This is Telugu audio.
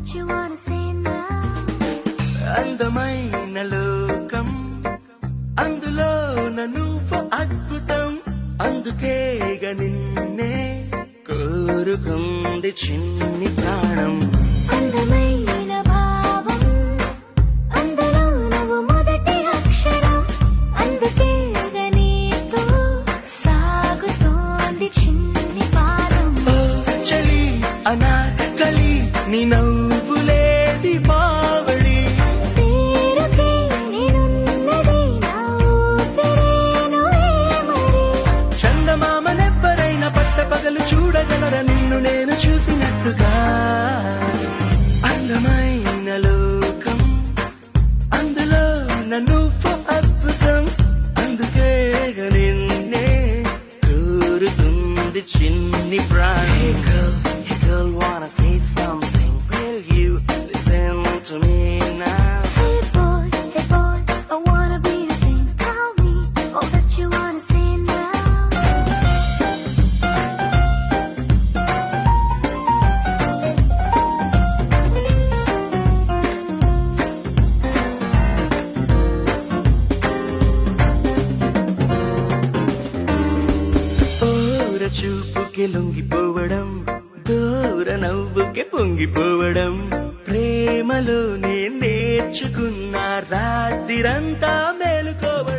you wanna say now? అందమైన లోకం అందులో నువ్వు అద్భుతం అందుకేగా నిన్నే కోరుకుంది చిన్ని ప్రాణం అందమైన భావం అందులో నువ్వు మొదటి అక్షరం అందుకేగా నీతో సాగుతోంది చిన్ని పాదం ఓ చలి అనాకలి నీ నవ్వులేది బావడి పేరుకే నేనున్నది నా ఊపిరేనువే మరి చందమామనెవ్వరైనా పట్టపగలు చూడగలరా నిన్ను నేను చూసినట్టుగా అందమైన లోకం అందులో నువ్వు అద్భుతం అందుకే నిన్నే కోరుతుంది చిన్ని ప్రాణం Hey girl, wanna say something? Will you listen to me now? Hey boy, I wanna be the thing. Tell me all that you wanna say now. ఓర చూపుకి లొంగిపోవడం దూర నవ్వుకి పొంగిపోవడం ప్రేమలో నేను నేర్చుకున్న రాత్రిరంతా మేలుకోవడం